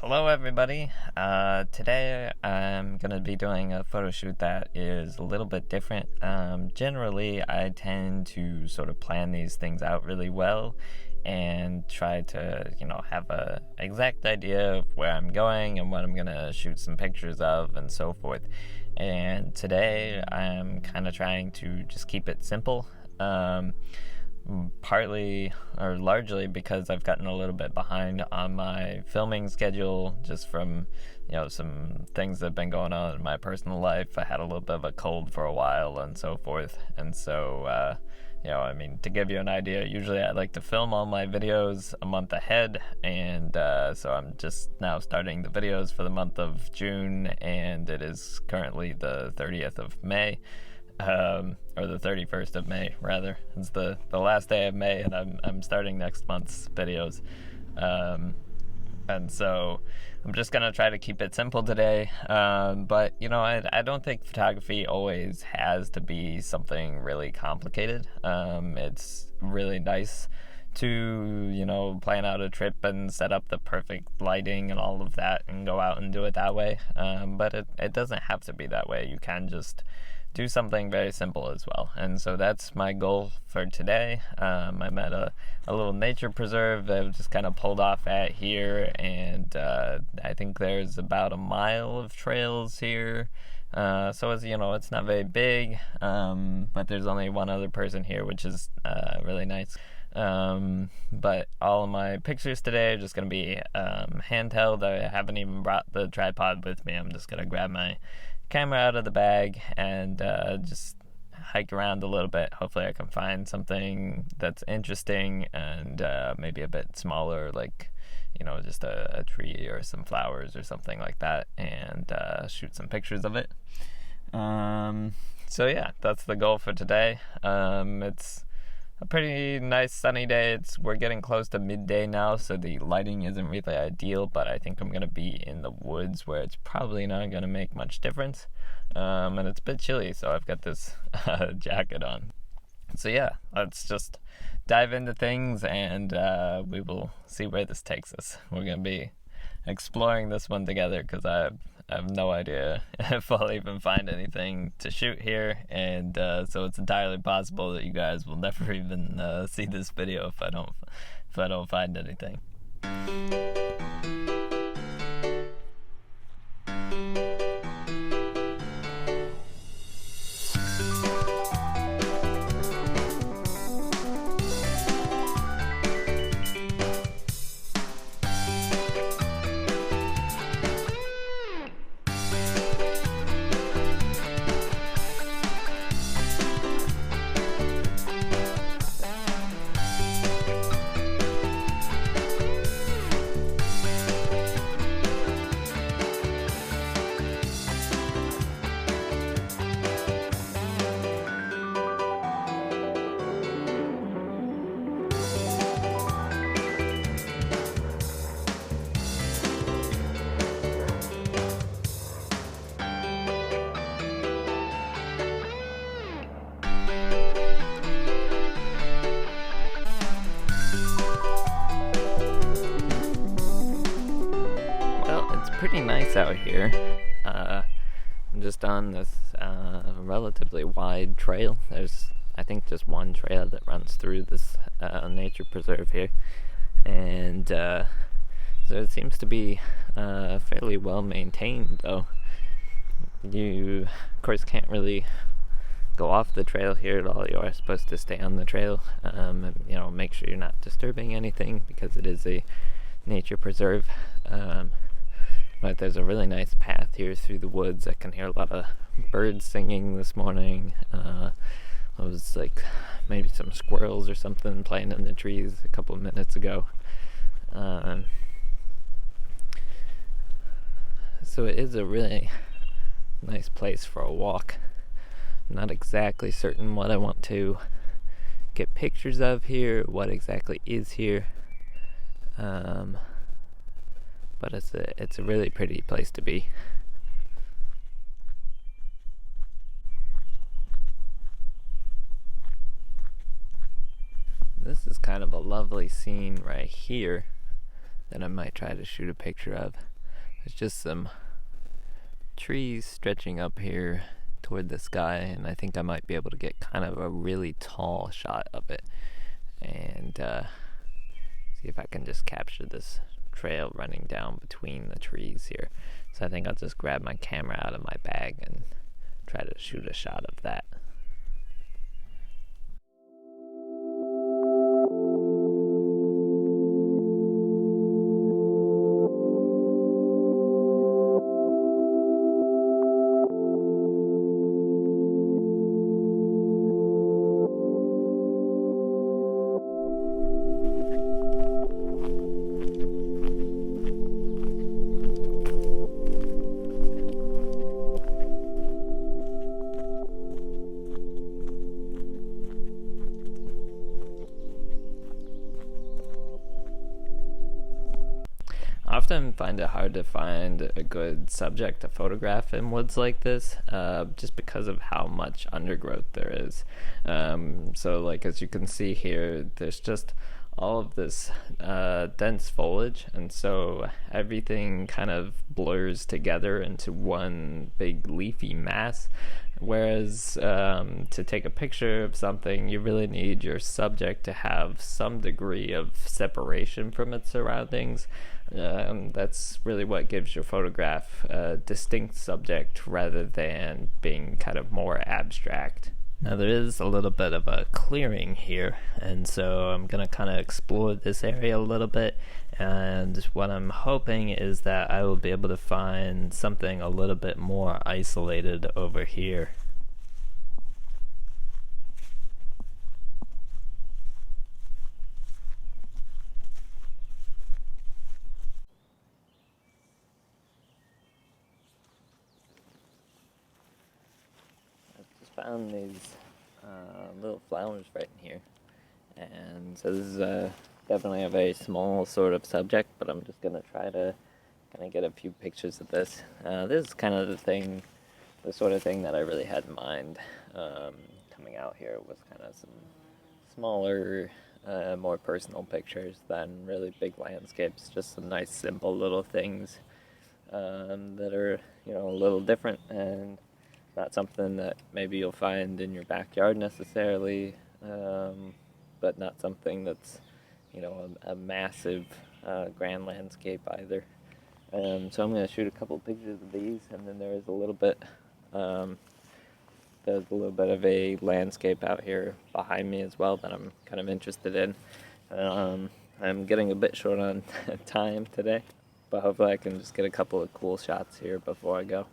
Hello, everybody. Today I'm going to be doing a photo shoot that is a little bit different. Generally, I tend to sort of plan these things out really well and try to, have a exact idea of where I'm going and what I'm going to shoot some pictures of and so forth. And today I'm kind of trying to just keep it simple. Partly or largely because I've gotten a little bit behind on my filming schedule just from some things that have been going on in my personal life. I had a little bit of a cold for a while and so forth, and so to give you an idea, usually I like to film all my videos a month ahead, and so I'm just now starting the videos for the month of June, and it is currently the 30th of May. Or the 31st of May, rather. It's the last day of May, and I'm starting next month's videos. And so I'm just gonna try to keep it simple today. But I don't think photography always has to be something really complicated. It's really nice to plan out a trip and set up the perfect lighting and all of that and go out and do it that way. But it doesn't have to be that way. You can just do something very simple as well. And so that's my goal for today. I'm at a little nature preserve that I've just kind of pulled off at here, and I think there's about a mile of trails here. So it's not very big, but there's only one other person here, which is really nice. But all of my pictures today are just going to be handheld. I haven't even brought the tripod with me. I'm just going to grab my camera out of the bag and just hike around a little bit. Hopefully I can find something that's interesting and maybe a bit smaller, like just a tree or some flowers or something like that, and shoot some pictures of it. So yeah, that's the goal for today. It's a pretty nice sunny day. We're getting close to midday now, so the lighting isn't really ideal, but I think I'm going to be in the woods where it's probably not going to make much difference. And it's a bit chilly, so I've got this jacket on. So yeah, let's just dive into things, and we will see where this takes us. We're going to be exploring this one together because I have no idea if I'll even find anything to shoot here, and so it's entirely possible that you guys will never even see this video if I don't find anything. Pretty nice out here. I'm just on this relatively wide trail. There's, I think, just one trail that runs through this nature preserve here, and so it seems to be fairly well maintained, though. You, of course, can't really go off the trail here at all. You are supposed to stay on the trail, and make sure you're not disturbing anything because it is a nature preserve. But there's a really nice path here through the woods. I can hear a lot of birds singing this morning. It was like maybe some squirrels or something playing in the trees a couple of minutes ago. So it is a really nice place for a walk. I'm not exactly certain what I want to get pictures of here, what exactly is here. But it's a really pretty place to be. This is kind of a lovely scene right here that I might try to shoot a picture of. There's just some trees stretching up here toward the sky, and I think I might be able to get kind of a really tall shot of it, and see if I can just capture this trail running down between the trees here. So I think I'll just grab my camera out of my bag and try to shoot a shot of that. I often find it hard to find a good subject to photograph in woods like this, just because of how much undergrowth there is. So like as you can see here, there's just all of this dense foliage, and so everything kind of blurs together into one big leafy mass. Whereas to take a picture of something, you really need your subject to have some degree of separation from its surroundings. That's really what gives your photograph a distinct subject rather than being kind of more abstract. Now there is a little bit of a clearing here, and so I'm going to kind of explore this area a little bit, and what I'm hoping is that I will be able to find something a little bit more isolated over here. Found these little flowers right in here, and so this is definitely a very small sort of subject, but I'm just gonna try to kind of get a few pictures of this. This is kind of the sort of thing that I really had in mind coming out here, was kind of some smaller, more personal pictures than really big landscapes, just some nice simple little things that are, you know, a little different and not something that maybe you'll find in your backyard necessarily, but not something that's, you know, a massive grand landscape either. So I'm going to shoot a couple pictures of these, and then there's a little bit of a landscape out here behind me as well that I'm kind of interested in. I'm getting a bit short on time today, but hopefully I can just get a couple of cool shots here before I go.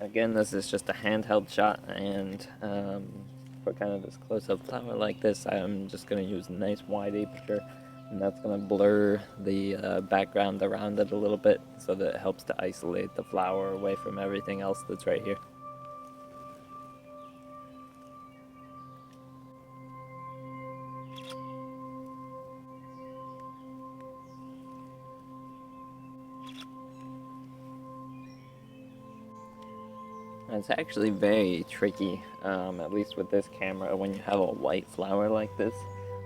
Again, this is just a handheld shot, and for kind of this close-up flower like this, I'm just going to use a nice wide aperture, and that's going to blur the background around it a little bit so that it helps to isolate the flower away from everything else that's right here. It's actually very tricky, at least with this camera, when you have a white flower like this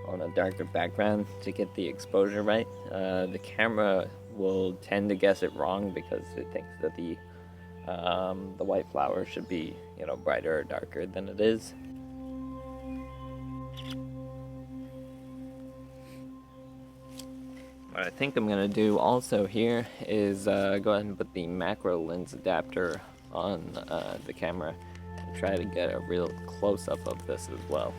on a darker background, to get the exposure right. The camera will tend to guess it wrong because it thinks that the white flower should be, you know, brighter or darker than it is. What I think I'm going to do also here is go ahead and put the macro lens adapter on the camera and try to get a real close-up of this as well.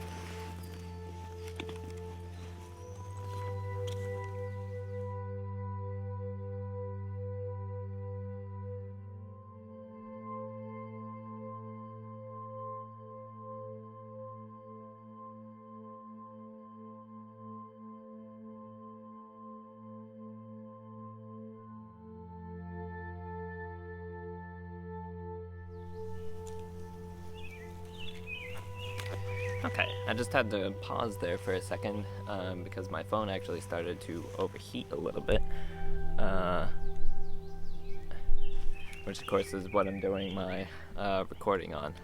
Okay, I just had to pause there for a second because my phone actually started to overheat a little bit, which of course is what I'm doing my recording on.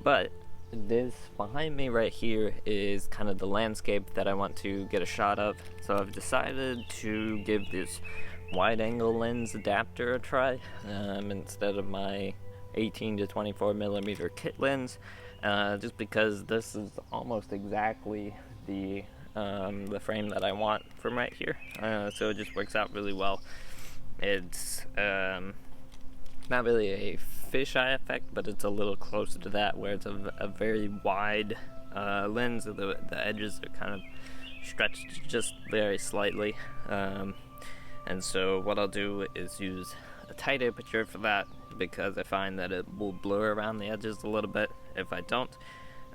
But This behind me right here is kind of the landscape that I want to get a shot of. So I've decided to give this wide angle lens adapter a try instead of my 18 to 24 millimeter kit lens, just because this is almost exactly the frame that I want from right here. So it just works out really well. It's not really a fisheye effect, but it's a little closer to that, where it's a very wide lens. The edges are kind of stretched just very slightly, and so what I'll do is use a tight aperture for that, because I find that it will blur around the edges a little bit if I don't,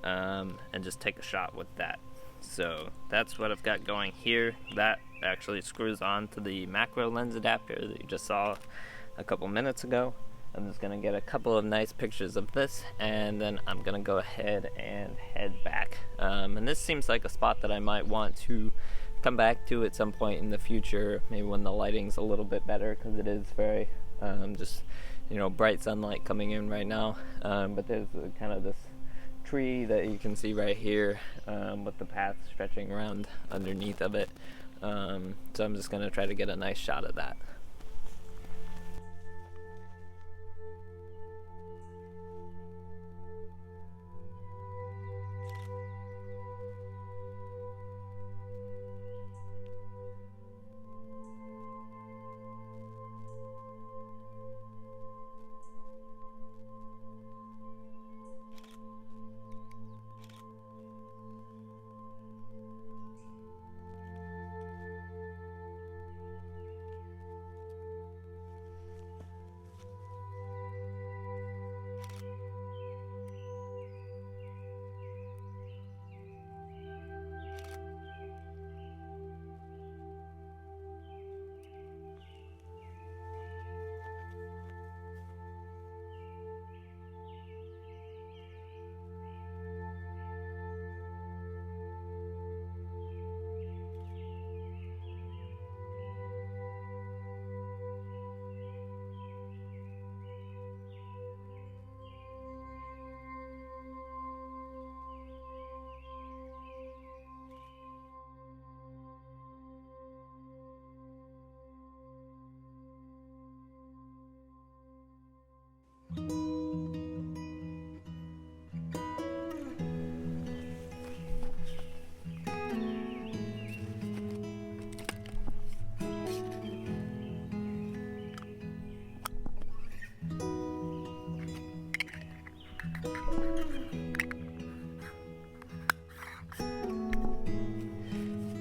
and just take a shot with that. So that's what I've got going here. That actually screws on to the macro lens adapter that you just saw a couple minutes ago. I'm just gonna get a couple of nice pictures of this, and then I'm gonna go ahead and head back. And this seems like a spot that I might want to come back to at some point in the future, maybe when the lighting's a little bit better, because it is very just, you know, bright sunlight coming in right now. But there's kind of this tree that you can see right here, with the path stretching around underneath of it. So I'm just gonna try to get a nice shot of that.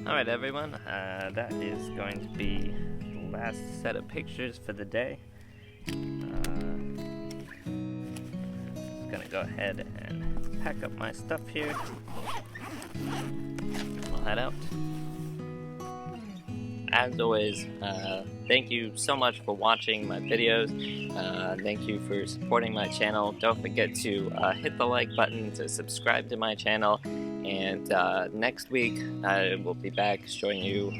Alright everyone, that is going to be the last set of pictures for the day. Just gonna go ahead and pack up my stuff here. I'll head out. As always, thank you so much for watching my videos. Thank you for supporting my channel. Don't forget to hit the like button to subscribe to my channel. And next week I will be back showing you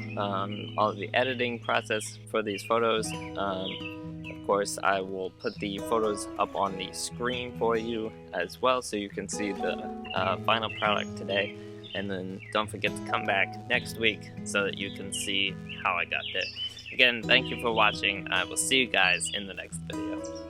all of the editing process for these photos. Of course, I will put the photos up on the screen for you as well, so you can see the final product today. And then don't forget to come back next week so that you can see how I got there. Again, thank you for watching. I will see you guys in the next video.